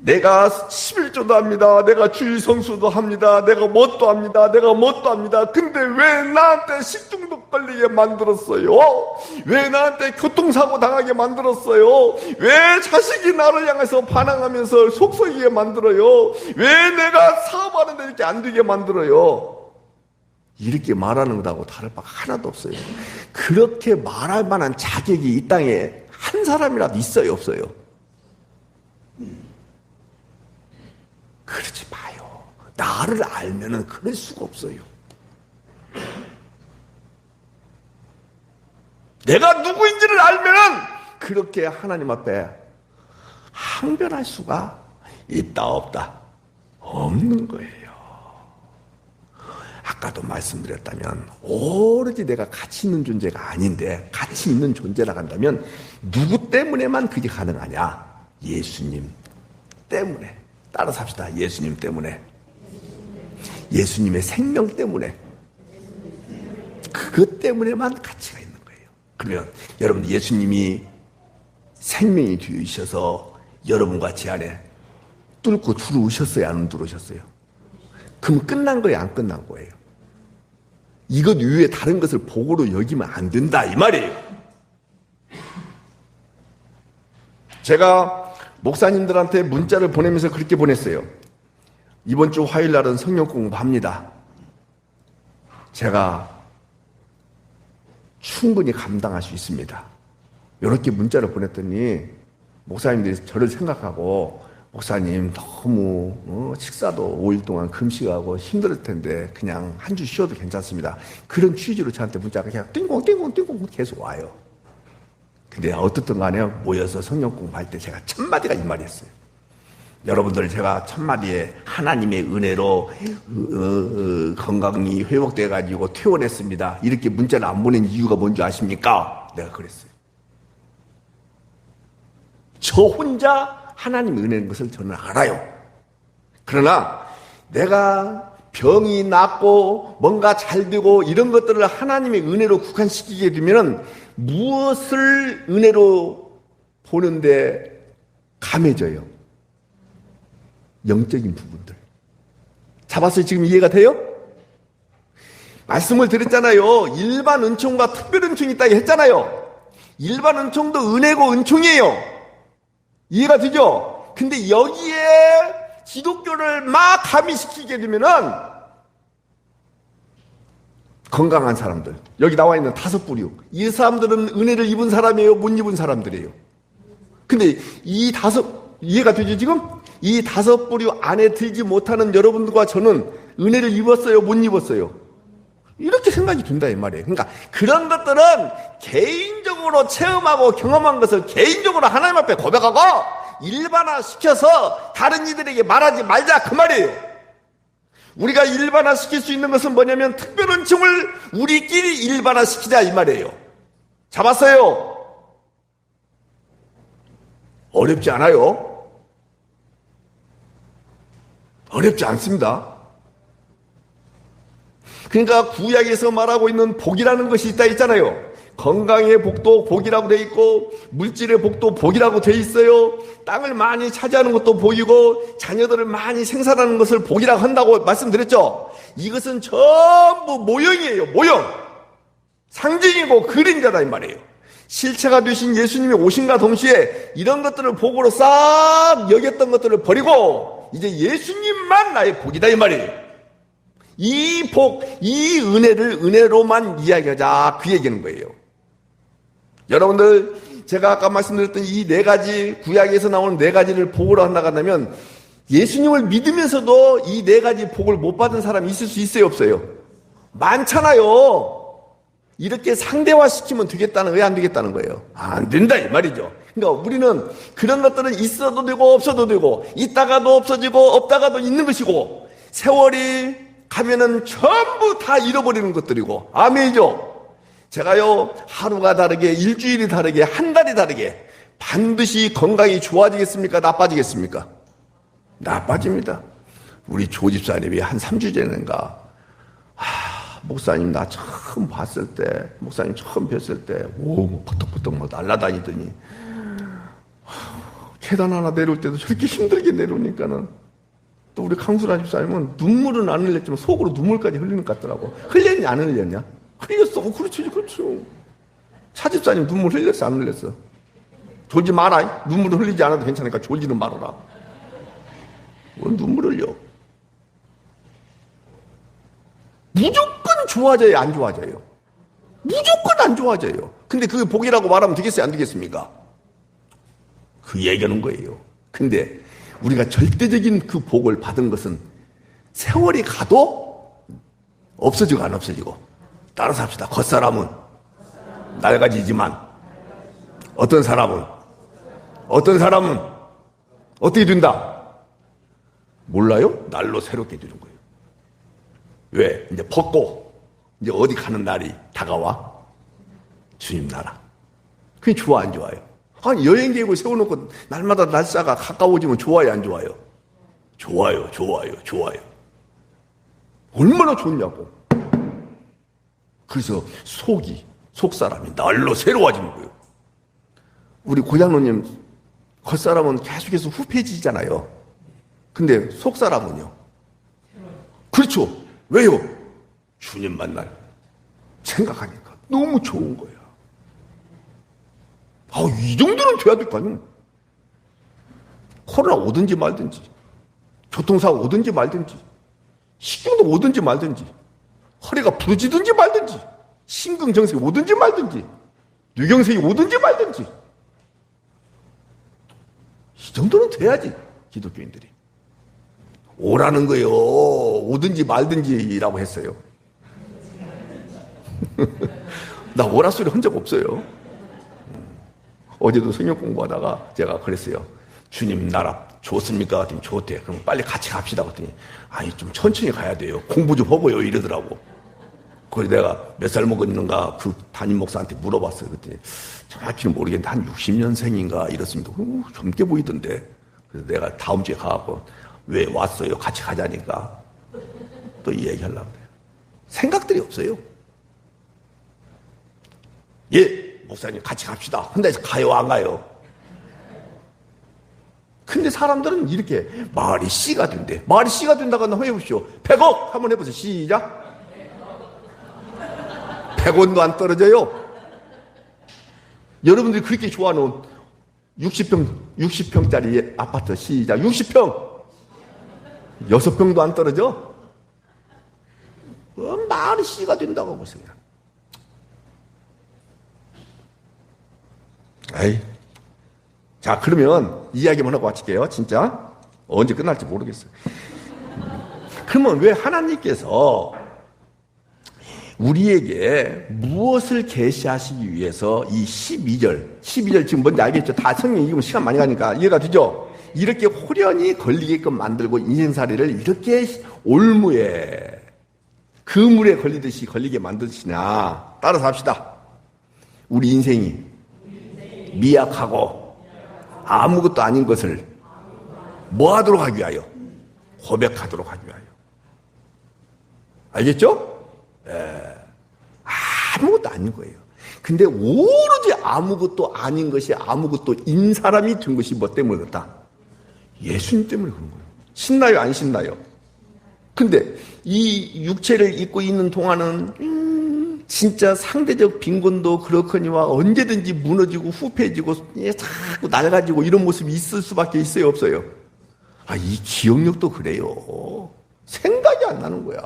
내가 11조도 합니다. 내가 주일 성수도 합니다. 내가 뭣도 합니다. 내가 뭣도 합니다. 근데 왜 나한테 식중독 걸리게 만들었어요? 왜 나한테 교통사고 당하게 만들었어요? 왜 자식이 나를 향해서 반항하면서 속썩이게 만들어요? 왜 내가 사업하는데 이렇게 안 되게 만들어요? 이렇게 말하는 것하고 다를 바가 하나도 없어요. 그렇게 말할 만한 자격이 이 땅에 한 사람이라도 있어요, 없어요? 그러지 마요. 나를 알면은 그럴 수가 없어요. 내가 누구인지를 알면은 그렇게 하나님 앞에 항변할 수가 있다 없다? 없는 거예요. 아까도 말씀드렸다면 오로지 내가 가치 있는 존재가 아닌데 가치 있는 존재라고 한다면 누구 때문에만 그게 가능하냐? 예수님 때문에. 따라서 합시다. 예수님 때문에. 예수님의 생명 때문에. 그것 때문에만 가치가 있는 거예요. 그러면 여러분, 예수님이 생명이 되어주셔서 여러분과 제 안에 뚫고 들어오셨어요? 안 들어오셨어요? 그럼 끝난 거예요? 안 끝난 거예요? 이것 이외에 다른 것을 복으로 여기면 안 된다 이 말이에요. 제가 목사님들한테 문자를 보내면서 그렇게 보냈어요. 이번 주 화요일 날은 성경 공부합니다. 제가 충분히 감당할 수 있습니다. 이렇게 문자를 보냈더니 목사님들이 저를 생각하고 목사님 너무 식사도 5일 동안 금식하고 힘들 텐데 그냥 한 주 쉬어도 괜찮습니다. 그런 취지로 저한테 문자가 그냥 띵공띵공띵공 계속 와요. 근데 어떻든 간에 모여서 성경 공부할 때 제가 첫 마디가 이 말이었어요. 여러분들, 제가 첫 마디에 하나님의 은혜로 건강이 회복돼 가지고 퇴원했습니다. 이렇게 문자를 안 보낸 이유가 뭔지 아십니까? 내가 그랬어요. 저 혼자 하나님의 은혜인 것을 저는 알아요. 그러나 내가 병이 낫고 뭔가 잘 되고 이런 것들을 하나님의 은혜로 국한시키게 되면 무엇을 은혜로 보는데 감해져요? 영적인 부분들. 잡았어요? 지금 이해가 돼요? 말씀을 드렸잖아요. 일반 은총과 특별 은총이 있다고 했잖아요. 일반 은총도 은혜고 은총이에요. 이해가 되죠? 근데 여기에 기독교를 막 가미시키게 되면은 건강한 사람들, 여기 나와 있는 5부류, 이 사람들은 은혜를 입은 사람이에요? 못 입은 사람들이에요? 근데 이 5, 이해가 되죠 지금? 이 5부류 안에 들지 못하는 여러분들과 저는 은혜를 입었어요? 못 입었어요? 이렇게 생각이 든다 이 말이에요. 그러니까 그런 것들은 개인적으로 체험하고 경험한 것을 개인적으로 하나님 앞에 고백하고 일반화시켜서 다른 이들에게 말하지 말자 그 말이에요. 우리가 일반화시킬 수 있는 것은 뭐냐면 특별 은총을 우리끼리 일반화시키자 이 말이에요. 잡았어요? 어렵지 않아요? 어렵지 않습니다. 그러니까 구약에서 말하고 있는 복이라는 것이 있다 했잖아요. 건강의 복도 복이라고 돼 있고 물질의 복도 복이라고 돼 있어요. 땅을 많이 차지하는 것도 복이고 자녀들을 많이 생산하는 것을 복이라고 한다고 말씀드렸죠. 이것은 전부 모형이에요. 모형. 상징이고 그림자다 이 말이에요. 실체가 되신 예수님이 오신과 동시에 이런 것들을 복으로 싹 여겼던 것들을 버리고 이제 예수님만 나의 복이다 이 말이에요. 이 복, 이 은혜를 은혜로만 이야기하자 그 얘기는 거예요. 여러분들 제가 아까 말씀드렸던 이 네 가지 구약에서 나오는 네 가지를 복으로 한다고 한다면 예수님을 믿으면서도 이 네 가지 복을 못 받은 사람이 있을 수 있어요 없어요? 많잖아요. 이렇게 상대화시키면 되겠다는 왜 안 되겠다는 거예요? 안 된다 이 말이죠. 그러니까 우리는 그런 것들은 있어도 되고 없어도 되고 있다가도 없어지고 없다가도 있는 것이고 세월이 가면은 전부 다 잃어버리는 것들이고 아멘이죠. 제가요 하루가 다르게 일주일이 다르게 한 달이 다르게 반드시 건강이 좋아지겠습니까? 나빠지겠습니까? 나빠집니다. 우리 조 집사님이 한 3주 전인가 목사님 나 처음 봤을 때 목사님 처음 뵀을 때 오 퍼떡퍼떡 막 날아다니더니 계단 하나 내려올 때도 저렇게 힘들게 내려오니까는 또 우리 강수라 집사님은 눈물은 안 흘렸지만 속으로 눈물까지 흘리는 것 같더라고. 흘렸냐 안 흘렸냐? 흘렸어. 그렇지 그렇죠. 차 집사님 눈물 흘렸어 안 흘렸어? 졸지 마라. 눈물을 흘리지 않아도 괜찮으니까 졸지는 말아라. 왜 눈물 흘려? 무조건 좋아져요 안 좋아져요? 무조건 안 좋아져요. 근데 그게 복이라고 말하면 되겠어요 안 되겠습니까? 그 얘기하는 거예요. 근데 우리가 절대적인 그 복을 받은 것은 세월이 가도 없어지고 안 없어지고 따라서 합시다. 겉사람은 낡아지지만 어떤 사람은 어떻게 된다? 몰라요? 날로 새롭게 되는 거예요. 왜? 이제 벗고 이제 어디 가는 날이 다가와? 주님 나라. 그게 좋아 안 좋아요? 아니 여행 계획을 세워놓고 날마다 날짜가 가까워지면 좋아요 안 좋아요? 좋아요. 얼마나 좋냐고. 그래서 속사람이 날로 새로워지는 거예요. 우리 고장로님 겉사람은 계속해서 후패지잖아요. 근데 속사람은요? 그렇죠. 왜요? 주님 만날 생각하니까 너무 좋은 거야. 이 정도는 돼야 될 거 아니에요. 코로나 오든지 말든지 교통사고 오든지 말든지 식중독 오든지 말든지 허리가 부러지든지 말든지 심근경색이 오든지 말든지 뇌경색이 오든지 말든지 이 정도는 돼야지 기독교인들이 오라는 거예요. 오든지 말든지라고 했어요. 나 오라 소리 한 적 없어요. 어제도 성경 공부하다가 제가 그랬어요. 주님 나라 좋습니까? 그랬더니 좋대. 그럼 빨리 같이 갑시다. 그랬더니 아니 좀 천천히 가야 돼요. 공부 좀 하고요. 이러더라고. 그래서 내가 몇 살 먹었는가 그 담임 목사한테 물어봤어요. 그랬더니 정확히는 모르겠는데 한 60년생인가 이렇습니다. 젊게 보이던데. 그래서 내가 다음 주에 가고 왜 왔어요? 같이 가자니까 또 이 얘기하려고 그래요. 생각들이 없어요. 예, 목사님 같이 갑시다. 근데 가요 안 가요? 근데 사람들은 이렇게 말이 씨가 된대. 말이 씨가 된다고 한번 해보십시오. 100억 한번 해보세요. 시작. 100원도 안 떨어져요. 여러분들이 그렇게 좋아하는 60평짜리 아파트 시작. 60평 6평도 안 떨어져? 말이 씨가 된다고 보세요. 에이. 자, 그러면 이야기만 하고 마칠게요. 진짜 언제 끝날지 모르겠어요. 그러면 왜 하나님께서 우리에게 무엇을 계시하시기 위해서 이 12절 지금 뭔지 알겠죠? 다 성경 읽으면 시간 많이 가니까 이해가 되죠? 이렇게 호련히 걸리게끔 만들고 인생살이를 이렇게 올무에 그물에 걸리듯이 걸리게 만드시냐. 따라서 합시다. 우리 인생이 미약하고 아무것도 아닌 것을 뭐 하도록 하기 위하여? 고백하도록 하기 위하여. 알겠죠? 아무것도 아닌 거예요. 근데 오로지 아무것도 아닌 것이 아무것도인 사람이 된 것이 뭐 때문에 그렇다? 예수님 때문에 그런 거예요. 신나요, 안 신나요? 근데 이 육체를 입고 있는 동안은 진짜 상대적 빈곤도 그렇거니와 언제든지 무너지고 후패지고 자꾸 낡아지고 이런 모습이 있을 수밖에 있어요, 없어요? 이 기억력도 그래요. 생각이 안 나는 거야.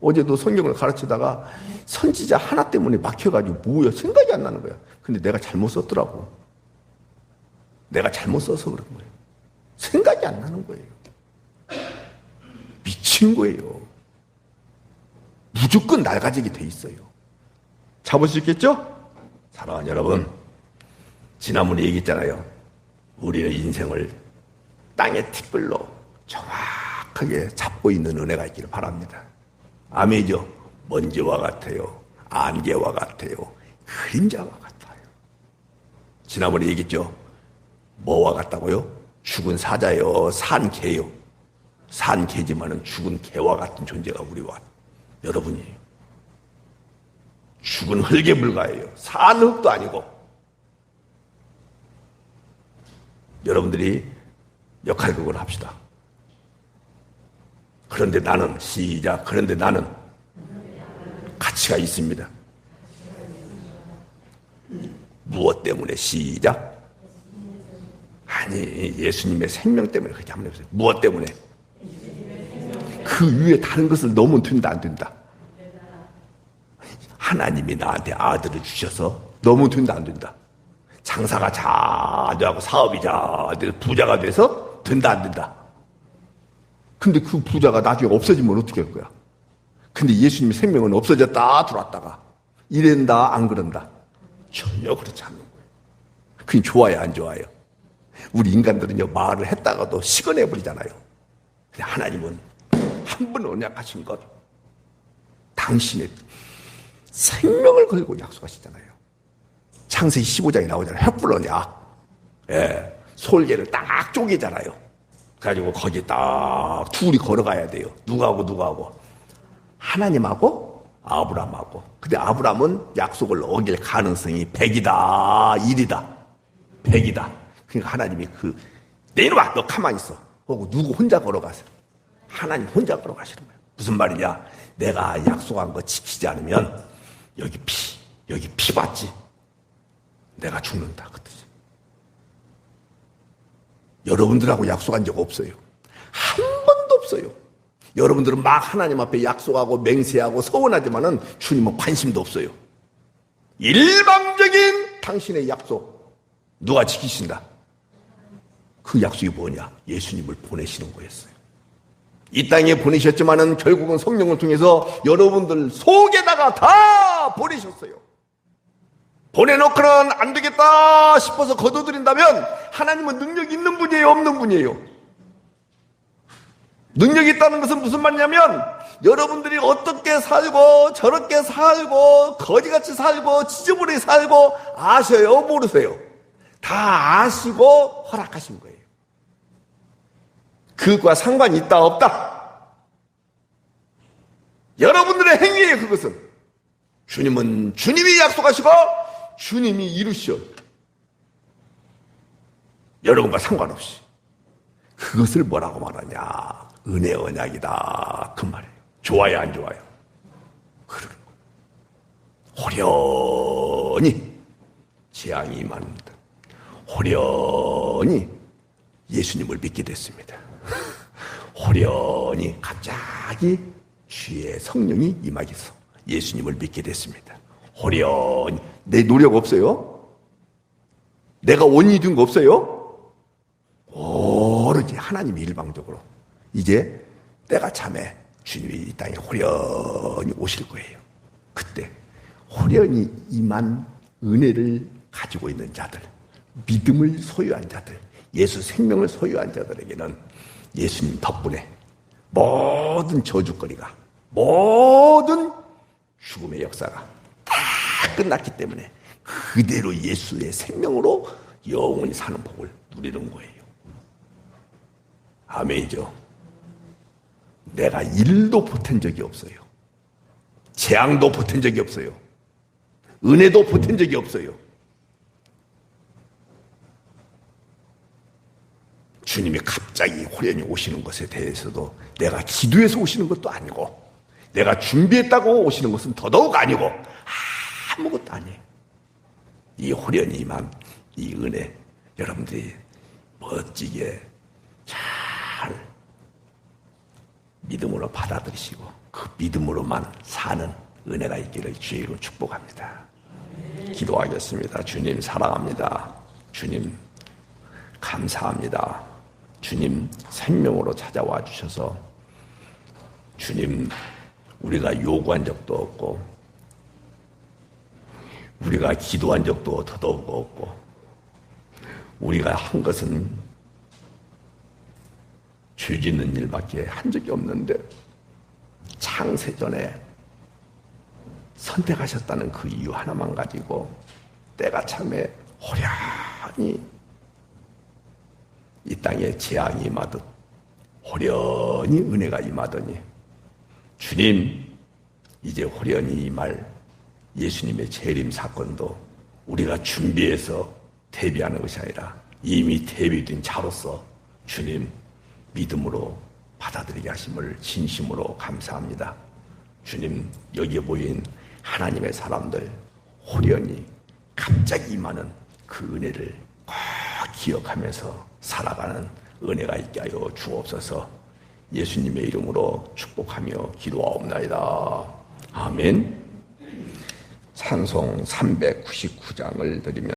어제도 성경을 가르치다가 선지자 하나 때문에 막혀가지고 뭐야, 생각이 안 나는 거야. 근데 내가 잘못 썼더라고. 내가 잘못 써서 그런 거예요. 생각이 안 나는 거예요. 미친 거예요. 무조건 낡아지게 돼 있어요. 잡을 수 있겠죠? 사랑하는 여러분, 지난번에 얘기했잖아요. 우리의 인생을 땅의 티끌로 정확하게 잡고 있는 은혜가 있기를 바랍니다. 아멘이죠? 먼지와 같아요. 안개와 같아요. 그림자와 같아요. 지난번에 얘기했죠? 뭐와 같다고요? 죽은 사자요, 산 개요. 산 개지만은 죽은 개와 같은 존재가 우리와 여러분이에요. 죽은 흙에 불과해요. 산 흙도 아니고. 여러분들이 역할극을 합시다. 그런데 나는, 시작. 그런데 나는 가치가 있습니다. 무엇 때문에? 시작. 아니, 예수님의 생명 때문에 그렇게 한번 해보세요. 무엇 때문에? 그 위에 다른 것을 넣으면 된다, 안 된다? 하나님이 나한테 아들을 주셔서 넣으면 된다, 안 된다? 장사가 잘 되고 사업이 잘 돼서 부자가 돼서 된다, 안 된다? 근데 그 부자가 나중에 없어지면 어떻게 할 거야? 근데 예수님의 생명은 없어졌다 들어왔다가 이런다, 안 그런다? 전혀 그렇지 않는 거예요. 그게 좋아요, 안 좋아요? 우리 인간들은요, 말을 했다가도 식어내버리잖아요. 근데 하나님은 한 번 언약하신 것, 당신의 생명을 걸고 약속하시잖아요. 창세기 15장에 나오잖아요. 횃불 언약. 솔개를 딱 쪼개잖아요. 그래가지고 거기 딱 둘이 걸어가야 돼요. 누구하고? 하나님하고 아브라함하고. 근데 아브라함은 약속을 어길 가능성이 100이다, 1이다. 100이다. 그러니까 하나님이 내려와, 너 가만히 있어. 하고 누구 혼자 걸어가세요. 하나님 혼자 걸어가시는 거예요. 무슨 말이냐? 내가 약속한 거 지키지 않으면 여기 피 봤지? 내가 죽는다, 그 뜻이에요. 여러분들하고 약속한 적 없어요. 한 번도 없어요. 여러분들은 막 하나님 앞에 약속하고 맹세하고 서원하지만은 주님은 관심도 없어요. 일방적인 당신의 약속 누가 지키신다? 그 약속이 뭐냐? 예수님을 보내시는 거였어요. 이 땅에 보내셨지만은 결국은 성령을 통해서 여러분들 속에다가 다 보내셨어요. 보내놓고는 안 되겠다 싶어서 거둬들인다면 하나님은 능력 있는 분이에요, 없는 분이에요? 능력이 있다는 것은 무슨 말이냐면 여러분들이 어떻게 살고 저렇게 살고 거지같이 살고 지저분하게 살고 아셔요, 모르세요? 다 아시고 허락하신 거예요. 그것과 상관이 있다, 없다? 여러분들의 행위예요, 그것은. 주님은 주님이 약속하시고 주님이 이루셔. 여러분과 상관없이. 그것을 뭐라고 말하냐? 은혜 언약이다, 그 말이에요. 좋아요, 안 좋아요? 그러는 거예요. 호련히 재앙이 임합니다. 호련히 예수님을 믿게 됐습니다. 호련히 갑자기 주의 성령이 임하겠어 예수님을 믿게 됐습니다. 호련히. 내 노력 없어요? 내가 원인이 된 거 없어요? 오로지 하나님이 일방적으로 이제 때가 참에 주님이 이 땅에 호련히 오실 거예요. 그때 호련히 임한 은혜를 가지고 있는 자들, 믿음을 소유한 자들, 예수 생명을 소유한 자들에게는 예수님 덕분에 모든 저주거리가, 모든 죽음의 역사가 다 끝났기 때문에 그대로 예수의 생명으로 영원히 사는 복을 누리는 거예요. 아멘이죠. 내가 일도 보탠 적이 없어요. 재앙도 보탠 적이 없어요. 은혜도 보탠 적이 없어요. 주님이 갑자기 호련히 오시는 것에 대해서도 내가 기도해서 오시는 것도 아니고, 내가 준비했다고 오시는 것은 더더욱 아니고, 아무것도 아니에요. 이 호련히 임한 이 은혜, 여러분들이 멋지게 잘 믿음으로 받아들이시고 그 믿음으로만 사는 은혜가 있기를 주의 이름으로 축복합니다. 기도하겠습니다. 주님 사랑합니다. 주님 감사합니다. 주님 생명으로 찾아와 주셔서 주님 우리가 요구한 적도 없고 우리가 기도한 적도 더더욱 없고 우리가 한 것은 죄 짓는 일밖에 한 적이 없는데 창세전에 선택하셨다는 그 이유 하나만 가지고 때가 참에 호련히 이 땅에 재앙이 임하듯 호련히 은혜가 임하더니 주님 이제 호련히 임할 예수님의 재림 사건도 우리가 준비해서 대비하는 것이 아니라 이미 대비된 자로서 주님 믿음으로 받아들이게 하심을 진심으로 감사합니다. 주님 여기에 보인 하나님의 사람들 호련히 갑자기 임하는 그 은혜를 꼭 기억하면서 살아가는 은혜가 있게 하여 주옵소서. 예수님의 이름으로 축복하며 기도하옵나이다. 아멘. 찬송 399장을 드리며